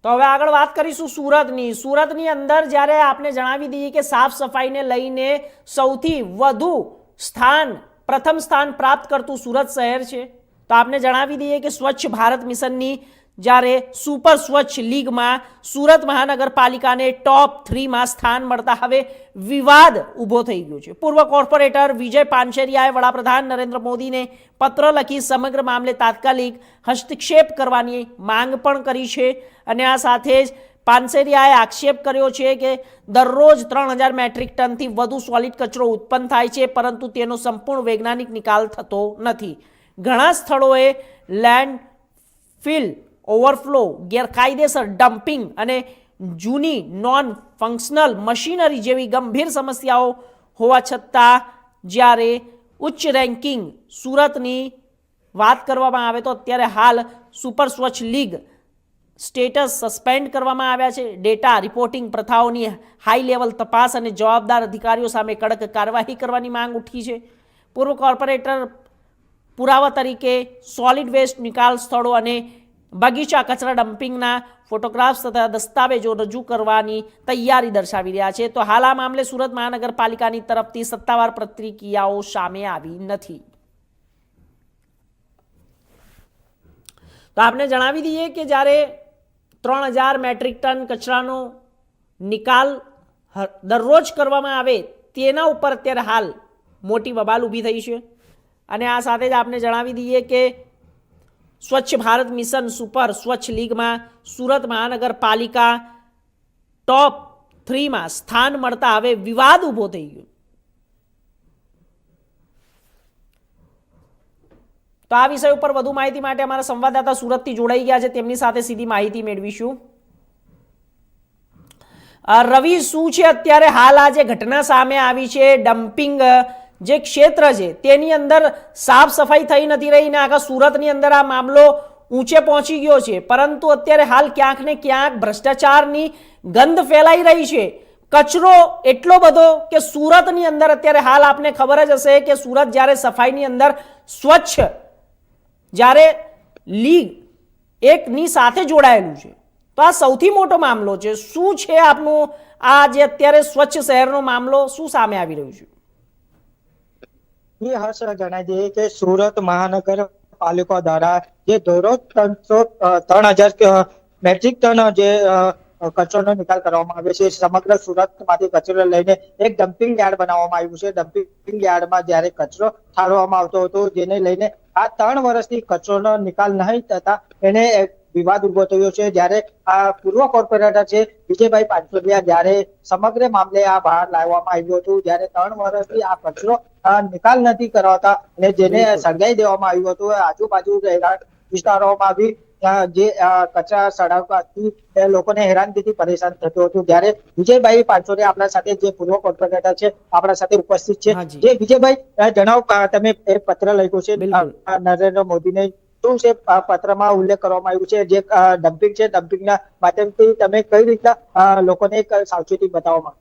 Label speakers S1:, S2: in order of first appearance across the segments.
S1: તો હવે આગળ વાત કરીશું સુરતની. સુરતની અંદર જ્યારે આપણે જણાવી દઈએ કે સાફ સફાઈને લઈને સૌથી વધુ પ્રથમ સ્થાન પ્રાપ્ત કરતું સુરત શહેર છે. તો આપણે જણાવી દઈએ કે સ્વચ્છ ભારત મિશનની જ્યારે સુપર સ્વચ્છ લીગમાં સુરત મહાનગરપાલિકાને ટોપ 3માં સ્થાન મળતા હવે વિવાદ ઊભો થઈ ગયો છે. પૂર્વ કોર્પોરેટર વિજય પાનશેરિયાએ વડાપ્રધાન નરેન્દ્ર મોદીને પત્ર લખી સમગ્ર મામલે તાત્કાલિક હસ્તક્ષેપ કરવાની માંગ પણ કરી છે. અને આ સાથે જ પાનશેરિયાએ આક્ષેપ કર્યો છે કે દરરોજ 3000 મેટ્રિક ટનથી વધુ સોલિડ કચરો ઉત્પન્ન થાય છે, પરંતુ તેનો સંપૂર્ણ વૈજ્ઞાનિક નિકાલ થતો નથી. ઘણા સ્થળોએ લેન્ડફિલ, ઓવરફ્લો, ગેરકાયદેસર ડમ્પિંગ અને જૂની નોન ફંક્શનલ મશીનરી જેવી ગંભીર સમસ્યાઓ હોવા છતાં જ્યારે ઉચ્ચ રેન્કિંગ સુરતની વાત કરવામાં આવે તો અત્યારે હાલ સુપર સ્વચ્છ લીગ સ્ટેટસ સસ્પેન્ડ કરવામાં આવ્યા છે. ડેટા રિપોર્ટિંગ પ્રથાઓની હાઈ લેવલ તપાસ અને જવાબદાર અધિકારીઓ સામે કડક કાર્યવાહી કરવાની માંગ ઉઠી છે. પૂર્વ કોર્પોરેટર પુરાવા તરીકે સોલિડ વેસ્ટ નિકાલ સ્થળો અને બગીચા કચરા ડમ્પિંગના ફોટોગ્રાફ્સ તથા દસ્તાવેજો રજૂ કરવાની તૈયારી દર્શાવી રહ્યા છે. તો હાલ આ મામલે સુરત મહાનગરપાલિકાની તરફથી સત્તાવાર પ્રતિક્રિયાઓ સામે આવી નથી. તો આપને જણાવી દઈએ કે જ્યારે 3000 મેટ્રિક ટન કચરાનો નિકાલ દરરોજ કરવામાં આવે તેના ઉપર અત્યારે હાલ મોટી બબાલ ઊભી થઈ છે. અને આ સાથે જ આપને જણાવી દઈએ કે સ્વચ્છ ભારત મિશન સુપર સ્વચ્છ લીગમાં સુરત મહાનગરપાલિકા ટોપ 3માં સ્થાન મળતા હવે વિવાદ ઊભો થઈ ગયો. તો આ વિષય ઉપર વધુ માહિતી માટે અમારા સંવાદદાતા સુરતથી જોડાઈ ગયા છે, તેમની સાથે સીધી માહિતી મેળવીશું. રવિ, શું છે અત્યારે હાલ આ જે ઘટના સામે આવી છે, ડમ્પિંગ જે ક્ષેત્ર છે તેની અંદર સાફ સફાઈ થઈ નથી રહી ને આખા સુરતની અંદર આ મામલો ઊંચે પહોંચી ગયો છે, પરંતુ અત્યારે હાલ ક્યાંક ને ક્યાંક ભ્રષ્ટાચારની ગંધ ફેલાઈ રહી છે. કચરો એટલો બધો કે સુરતની અંદર અત્યારે હાલ આપને ખબર જ હશે કે સુરત જ્યારે સફાઈની અંદર સ્વચ્છ જ્યારે લીગ એકની સાથે જોડાયેલું છે, તો આ સૌથી મોટો મામલો છે. શું છે આપનું આ જે અત્યારે સ્વચ્છ શહેરનો મામલો શું સામે આવી રહ્યું છે?
S2: હર્ષ, જણાવી દઈએ કે સુરત મહાનગરપાલિકા દ્વારા જે દરરોજ 3000 મેટ્રિક ટન જે કચરાનો નિકાલ કરવામાં આવે છે, સમગ્ર સુરતમાંથી કચરો લઈને એક ડમ્પિંગ યાર્ડ બનાવવામાં આવ્યું છે. ડમ્પિંગ યાર્ડમાં જ્યારે કચરો ઠાલવવામાં આવતો હતો, જેને લઈને આ 3 વર્ષથી કચરોનો નિકાલ નહીં થતા એને વિવાદ ઉભો થયો છે. જ્યારે આ પૂર્વ કોર્પોરેટર છે વિજયભાઈ પાનસોરિયા, જ્યારે સમગ્ર મામલે આ બહાર લાવવામાં આવ્યું હતું, જ્યારે 3 વર્ષથી આ કચરો નિકાલ નથી કરાવતા અને જેને સળગાઈ દેવામાં આવ્યું હતું. આજુબાજુ વિસ્તારોમાં બી જે કચરા સળગાવવાથી લોકોને હેરાનગીથી પરેશાન થતું હતું. ત્યારે વિજયભાઈ પાનસોરિયા આપણા સાથે, જે પૂર્વ કોર્પોરેટર છે, આપણા સાથે ઉપસ્થિત છે. જે વિજયભાઈ, જણાવો, તમે એક પત્ર લખ્યો છે નરેન્દ્ર મોદીને, શું છે પત્રમાં ઉલ્લેખ કરવામાં આવ્યું છે? જે ડમ્પિંગ છે, ડમ્પિંગના માધ્યમથી તમે કઈ રીતના લોકોને એક સાવચેતી બતાવવામાં?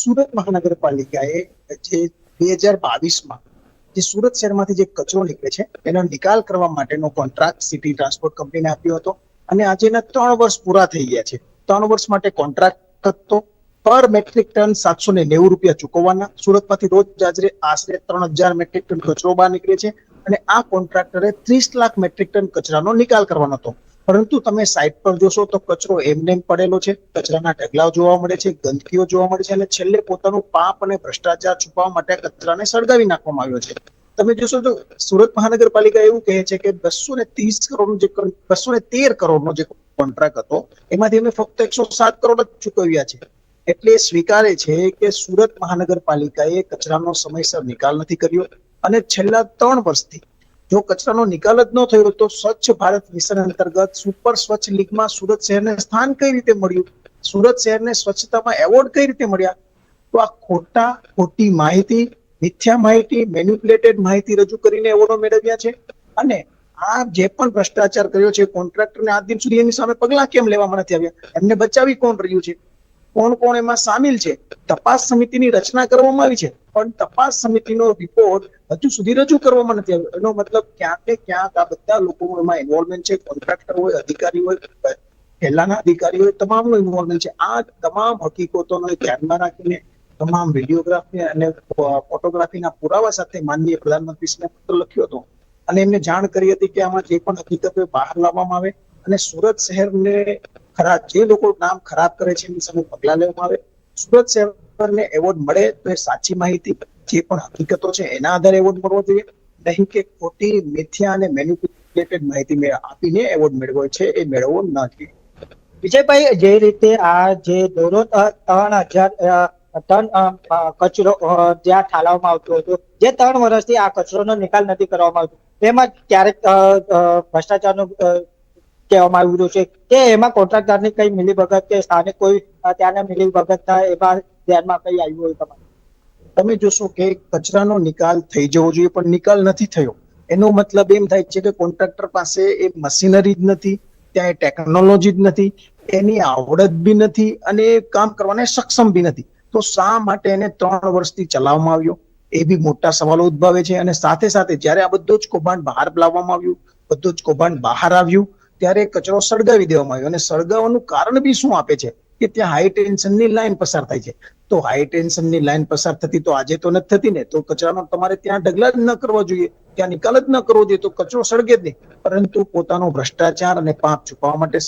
S3: સુરત મહાનગરપાલિકાએ જે 2022માં જે સુરત શહેરમાંથી જે કચરો નીકળે છે એનો નિકાલ કરવા માટેનો કોન્ટ્રાક્ટ સિટી ટ્રાન્સપોર્ટ કંપનીને આપ્યો હતો અને આજે એના 3 વર્ષ પૂરા થઈ ગયા છે. 3 વર્ષ માટે કોન્ટ્રાક્ટ હતો. પર મેટ્રિક ટન 790 રૂપિયા ચૂકવવાના. સુરતમાંથી રોજ આશરે 3000 મેટ્રિક ટન કચરો બહાર નીકળે છે અને આ કોન્ટ્રાક્ટરે 30 લાખ મેટ્રિક ટન કચરાનો નિકાલ કરવાનો હતો. પરંતુ તમે સાઇટ પર જોશો તો કચરો એમને પડેલો છે, કચરાના ઢગલાઓ જોવા મળે છે, ગંદકીઓ જોવા મળે છે અને છેલ્લે પોતાનું પાપ અને ભ્રષ્ટાચાર છુપાવવા માટે કચરાને સળગાવી નાખવામાં આવ્યો છે. તમે જોશો તો સુરત મહાનગરપાલિકા એવું કહે છે કે 213 કરોડનો જે કોન્ટ્રાક્ટ હતો એમાંથી અમે ફક્ત 107 કરોડ જ ચૂકવ્યા છે. એટલે સ્વીકારે છે કે સુરત મહાનગરપાલિકાએ કચરાનો સમયસર નિકાલ નથી કર્યો અને છેલ્લા 3 વર્ષથી જો કચરાનો નિકાલ જ ન થયો તો સ્વચ્છ ભારત મિશન અંતર્ગત સુપર સ્વચ્છ લીગમાં સુરત શહેરને સ્થાન કઈ રીતે મળ્યું, સુરત શહેરને સ્વચ્છતામાં એવોર્ડ કઈ રીતે મળ્યા? તો આ ખોટી માહિતી, મિથ્યા માહિતી, મેન્યુપ્યુલેટેડ માહિતી રજૂ કરીને એવોર્ડો મેળવ્યા છે. અને આ જે પણ ભ્રષ્ટાચાર કર્યો છે કોન્ટ્રાક્ટરને આજ દિન સુધી એની સામે પગલાં કેમ લેવામાં નથી આવ્યા? એમને બચાવી કોણ રહ્યું છે? કોણ એમાં સામેલ છે? તપાસ સમિતિની રચના કરવામાં આવી છે પણ તપાસ સમિતિનો રિપોર્ટ હજુ સુધી રજૂ કરવામાં નથી આવ્યો. એનો મતલબ ક્યાંક ને ક્યાંક આ બધા લોકો એમાં ઇન્વોલ્વમેન્ટ છે. કોન્ટ્રાક્ટર હોય, અધિકારી હોય, પહેલાના અધિકારીઓ તમામનું ઇન્વોલ્વમેન્ટ છે. આ તમામ હકીકતોને ધ્યાનમાં રાખીને તમામ વિડીયોગ્રાફી અને ફોટોગ્રાફીના પુરાવા સાથે માનનીય પ્રધાનમંત્રીશ્રીને પત્ર લખ્યો હતો અને એમને જાણ કરી હતી કે આમાં જે પણ હકીકતો બહાર લાવવામાં આવે અને સુરત શહેરને જે લોકો નામ ખરાબ કરે છે એની સામે પગલાં લેવામાં આવે. સુરત શહેરને એવોર્ડ મળે તો એ સાચી માહિતી, જે પણ હકીકતો છે એના આધારે એવોર્ડ મળવો જોઈએ, નહીં કે ખોટી, મિથ્યા અને મેન્યુપ્યુલેટેડ માહિતી આપીને એવોર્ડ મેળવ્યો છે એ મેળવવો ન જોઈએ.
S2: વિજયભાઈ, જે રીતે આ જે દોરો 3,000 ટન કચરો જ્યાં ઠાલવવામાં આવતો હતો, જે 3 વર્ષથી આ કચરોનો નિકાલ નથી કરવામાં આવતો, તેમાં ક્યારેક ભ્રષ્ટાચારનું કહેવામાં આવી રહ્યું છે કે એમાં કોન્ટ્રાક્ટરની કઈ મિલીભગત કે સ્થાનિક કોઈ ત્યાંના મિલીભગત થાય, એમાં ધ્યાનમાં કઈ આવ્યું હોય તમારે?
S3: તમે જોશો કે કચરાનો નિકાલ થઈ જવો જોઈએ પણ નિકાલ નથી થયો. એનો મતલબ એમ થાય છે કે કોન્ટ્રાક્ટર પાસે એ મશીનરી જ નથી, ત્યાં એ ટેકનોલોજી જ નથી, એની આવડત બી નથી અને એ કામ કરવાને સક્ષમ બી નથી. તો શા માટે એને 3 વર્ષથી ચલાવવામાં આવ્યો, એ બી મોટા સવાલો ઉદ્ભવે છે. અને સાથે સાથે જ્યારે આ બધું જ કૌભાંડ બહાર લાવવામાં આવ્યું, બધું જ કૌભાંડ બહાર આવ્યું, ત્યારે કચરો સળગાવી દેવામાં આવ્યો. અને સળગાવવાનું કારણ બી શું આપે છે કે ત્યાં હાઈ ટેન્શનની લાઈન પસાર થાય છે. તો હાઈ ટેન્શનની લાઈન પસાર થતી તો આજે તો નથી થતી ને, તો કચરાનો તમારે ત્યાં ઢગલા જ ન કરવા જોઈએ, ત્યાં નિકાલ જ ન કરવો જોઈએ, તો કચરો સળગે જ નહીં. પરંતુ પોતાનો ભ્રષ્ટાચાર અને પાપ છુપાવવા માટે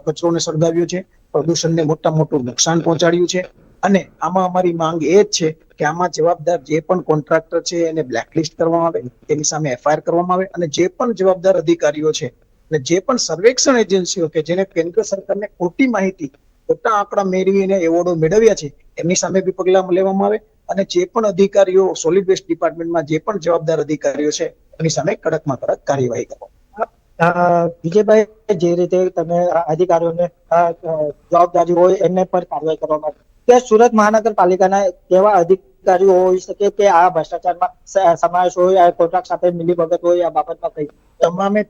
S3: કચરોને સળગાવ્યો છે, પ્રદૂષણને મોટું નુકસાન પહોંચાડ્યું છે. અને આમાં અમારી માંગ એ જ છે કે આમાં જવાબદાર જે પણ કોન્ટ્રાક્ટર છે એને બ્લેકલિસ્ટ કરવામાં આવે, તેની સામે એફઆઈઆર કરવામાં આવે, અને જે પણ જવાબદાર અધિકારીઓ છે અને જે પણ સર્વેક્ષણ એજન્સીઓ કે જેને કેન્દ્ર સરકારને ખોટી માહિતી, ખોટા આંકડા મેળવીને એવોર્ડો મેળવ્યા છે, એમની સામે બી પગલાં લેવામાં આવે. અને જે પણ અધિકારીઓ સોલિડ વેસ્ટ ડિપાર્ટમેન્ટમાં જે પણ જવાબદાર અધિકારીઓ છે એની સામે કડકમાં કડક કાર્યવાહી કરવામાં.
S2: વિજયભાઈ, જે રીતે તમે અધિકારીઓને જવાબદારી હોય એમને પર કાર્યવાહી કરવામાં આવે, કે સુરત મહાનગરપાલિકાના કેવા અધિકારીઓ હોઈ શકે કે આ ભ્રષ્ટાચારમાં સમાવેશ હોય, આ કોન્ટ્રાક્ટ સાથે મિલીભગત હોય, આ બાબતમાં કઈ?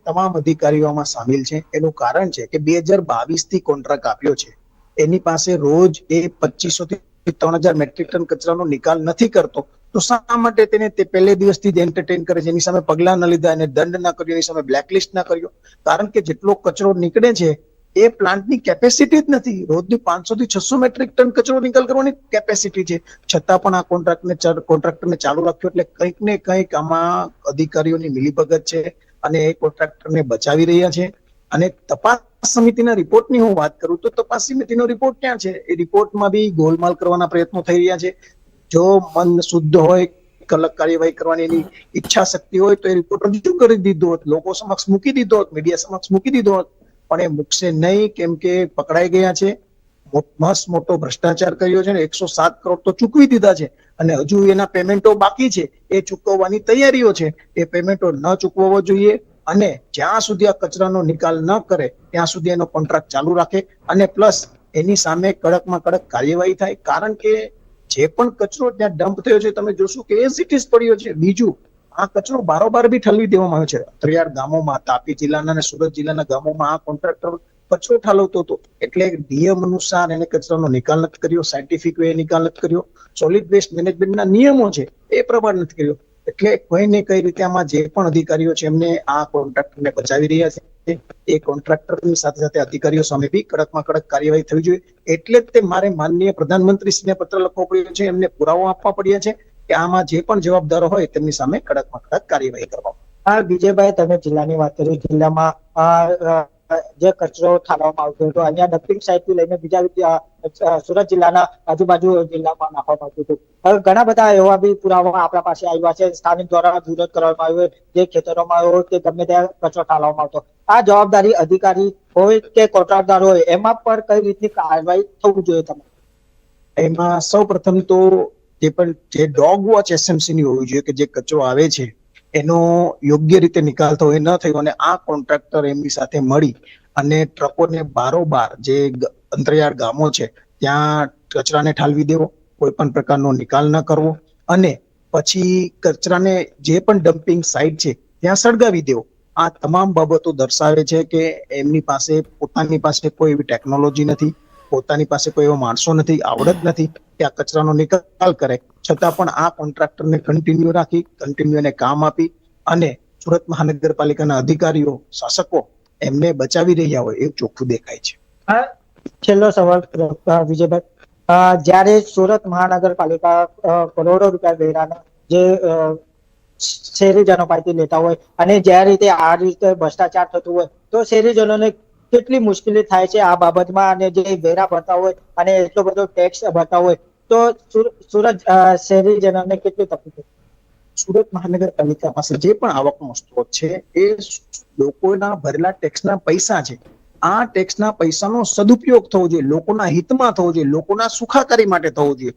S3: તમામ અધિકારીઓમાં સામેલ છે. એનું કારણ છે કે 2022 થી કોન્ટ્રાક્ટ આપ્યો છે, એની પાસે રોજ એ 2500 થી 3,000 મેટ્રિક ટન કચરાનો નિકાલ નથી કરતો, તો શા માટે તેને તે પહેલે દિવસથી જ એન્ટરટેન કરે છે? એની સામે પગલાં ન લીધા, એને દંડ ના કર્યો, એની સામે બ્લેકલિસ્ટ ના કર્યો. કારણ કે જેટલો કચરો નીકળે છે એ પ્લાન્ટની કેપેસિટી જ નથી. રોજની 500 થી 600 મેટ્રિક ટન કચરો નિકાલ કરવાની કેપેસિટી છે, છતાં પણ આ કોન્ટ્રાક્ટરને ચાલુ રાખ્યો. એટલે કંઈક ને કંઈક આમાં અધિકારીઓની મિલીભગત છે અને એ કોન્ટ્રાક્ટરને બચાવી રહ્યા છે. અને તપાસ સમિતિના રિપોર્ટની હું વાત કરું તો તપાસ સમિતિનો રિપોર્ટ ક્યાં છે? એ રિપોર્ટમાં બી ગોલમાલ કરવાના પ્રયત્નો થઈ રહ્યા છે. જો મન શુદ્ધ હોય, કલક કાર્યવાહી કરવાની એની ઈચ્છા શક્તિ હોય તો એ રિપોર્ટ રજૂ કરી દીધો હોત, લોકો સમક્ષ મૂકી દીધો હોત, મીડિયા સમક્ષ મૂકી દીધો હોત. પણ એ મૂકશે નહીં, કેમ કે પકડાઈ ગયા છે. મસ્ત મોટો ભ્રષ્ટાચાર કર્યો છે ને 107 કરોડ તો ચૂકવી દીધા છે અને હજુ એના પેમેન્ટો બાકી છે, એ ચૂકવવાની તૈયારીઓ છે. એ પેમેન્ટો ન ચૂકવવો જોઈએ અને જ્યાં સુધી આ કચરાનો નિકાલ ન કરે ત્યાં સુધી એનો કોન્ટ્રાક્ટ ચાલુ રાખે અને પ્લસ એની સામે કડકમાં કડક કાર્યવાહી થાય. કારણ કે જે પણ કચરો ત્યાં ડમ્પ થયો છે તમે જોશો કે એઝ ઇટ ઇઝ પડ્યો છે. બીજું, આ કચરો બારોબાર બી ઠલવી દેવામાં આવ્યો છે. અંતરિયાળ ગામોમાં, તાપી જિલ્લાના અને સુરત જિલ્લાના ગામોમાં આ કોન્ટ્રાક્ટર કચરો ઠાલવતો હતો. એટલે નિયમ અનુસાર એને કચરાનો નિકાલ નથી કર્યો, સાયન્ટિફિક વે નિકાલ નથી કર્યો, સોલિડ વેસ્ટ મેનેજમેન્ટના નિયમો છે એ પ્રમાણે નથી કર્યો. એટલે કઈ ને કઈ રીતે આમાં જે પણ અધિકારીઓ છે એમને આ કોન્ટ્રાક્ટરને બચાવી રહ્યા છે. એ કોન્ટ્રાક્ટરની સાથે સાથે અધિકારીઓ સામે બી કડકમાં કડક કાર્યવાહી થવી જોઈએ. એટલે જ તે મારે માનનીય પ્રધાનમંત્રીશ્રીને પત્ર લખવો પડ્યો છે, એમને પુરાવો આપવા પડ્યા છે કે આમાં જે પણ જવાબદારો હોય તેમની સામે કડકમાં કડક કાર્યવાહી કરવા.
S2: હા વિજયભાઈ, તમે જિલ્લાની વાત કરી, જિલ્લામાં જે કચરો ઠાલવવામાં આવતો હતો, અહીંયા ડમ્પિંગ સાઇટથી લઈને બીજા સુરત જિલ્લાના આજુબાજુ જિલ્લામાં નાખવામાં આવતું હતું. હવે ઘણા બધા એવા બી પુરાવા આપણા પાસે આવ્યા છે. સ્થાનિક દ્વારા વિરોધ કરવામાં આવ્યો, જે ખેતરોમાં હોય કે ગમે ત્યાં કચરો ઠાલવવામાં આવતો. આ જવાબદારી અધિકારી હોય કે કોન્ટ્રાક્ટર હોય, એમાં પર કઈ રીતની કાર્યવાહી થવું જોઈએ? તમે
S3: એમાં સૌ પ્રથમ તો જે ડોગ વોચ એસએમસી ની હોવી જોઈએ કે જે કચરો આવે છે એનો યોગ્ય રીતે નિકાલ થયો એ ન થયો અને આ કોન્ટ્રાક્ટર એમની સાથે મળી અને ટ્રકોને બારોબાર જે અંતરિયાળ ગામો છે ત્યાં કચરાને ઠાલવી દેવો, કોઈ પણ પ્રકારનો નિકાલ ન કરવો અને પછી કચરાને જે પણ ડમ્પિંગ સાઇટ છે ત્યાં સળગાવી દેવો. આ તમામ બાબતો દર્શાવે છે કે એમની પાસે પોતાની પાસે કોઈ એવી ટેકનોલોજી નથી, પોતાની પાસે કોઈ એવા માણસો નથી, આવડત નથી કે આ કચરાનો નિકાલ કરે. છતાં પણ આ કોન્ટ્રાક્ટરને કન્ટિન્યુ રાખી, કન્ટિન્યુ એને કામ આપી અને સુરત મહાનગરપાલિકાના અધિકારીઓ, શાસકો એમને બચાવી રહ્યા હોય એવું ચોખ્ખું દેખાય છે.
S2: આ છેલ્લો સવાલ વિજયભાઈ, જ્યારે સુરત મહાનગરપાલિકા કરોડો રૂપિયા વેરાના જે શહેરીજનો પાસેથી લેતા હોય અને જે રીતે આ રીતે ભ્રષ્ટાચાર થતું હોય તો શહેરીજનોને કેટલી મુશ્કેલી થાય છે આ બાબતમાં, અને જે વેરા ભરતા હોય અને એટલો બધો ટેક્સ ભરતા હોય તો સુરત શહેરીજનોને કેટલી તકલીફ?
S3: સુરત મહાનગરપાલિકા પાસે જે પણ આવકનો સ્ત્રોત છે એ લોકોના ભરેલા ટેક્સના પૈસા છે. આ ટેક્સના પૈસાનો સદુપયોગ થવો જોઈએ, લોકોના હિતમાં થવો જોઈએ, લોકોના સુખાકારી માટે થવો જોઈએ,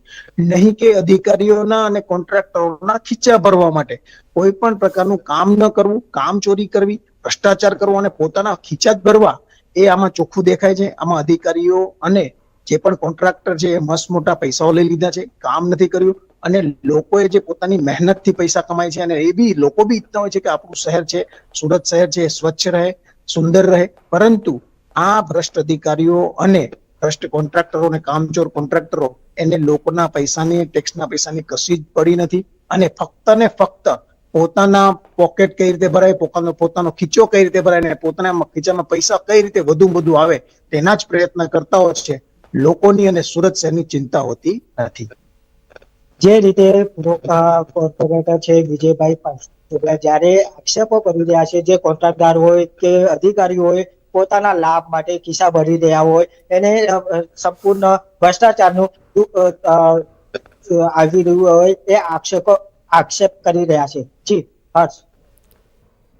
S3: નહીં કે અધિકારીઓના અને કોન્ટ્રાક્ટરોના ખીચા ભરવા માટે. કોઈ પણ પ્રકારનું કામ ન કરવું, કામ ચોરી કરવી, ભ્રષ્ટાચાર કરવો અને પોતાના ખીચા જ ભરવા, એ આમાં ચોખ્ખું દેખાય છે. આમાં અધિકારીઓ અને જે પણ કોન્ટ્રાક્ટર છે એ મસ્ત મોટા પૈસાઓ લઈ લીધા છે, કામ નથી કર્યું, અને લોકોએ જે પોતાની મહેનતથી પૈસા કમાય છે અને એ બી લોકો બી ઈચ્છતા હોય છે કે આપણું શહેર છે, સુરત શહેર છે, સ્વચ્છ રહે, સુંદર રહે, પરંતુ આ ભ્રષ્ટ અધિકારીઓ અને ભ્રષ્ટ કોન્ટ્રાક્ટરો અને કામચોર કોન્ટ્રાક્ટરો એને લોકોના પૈસાની, ટેક્સના પૈસાની કશી જ પડી નથી, અને ફક્ત ને ફક્ત પોતાના પોકેટ કઈ રીતે ભરાય, પોતાનો ખીચો કઈ રીતે ભરાય ને પોતાના ખીચામાં પૈસા કઈ રીતે વધુ આવે તેના જ પ્રયત્ન કરતા હોય છે. લોકોની અને સુરત શહેરની ચિંતા હોતી નથી.
S2: જે રીતે કોર્પોરેટર છે વિજયભાઈ પંચોલા જ્યારે આક્ષેપો કરી રહ્યા છે, જે કોન્ટ્રાક્ટદાર હોય કે અધિકારીઓ હોય પોતાના લાભ માટે ખિસ્સા ભરી રહ્યા હોય, એને સંપૂર્ણ ભ્રષ્ટાચારનું આવી રહ્યું હોય એ આક્ષેપ કરી રહ્યા છે. જી હર્ષ.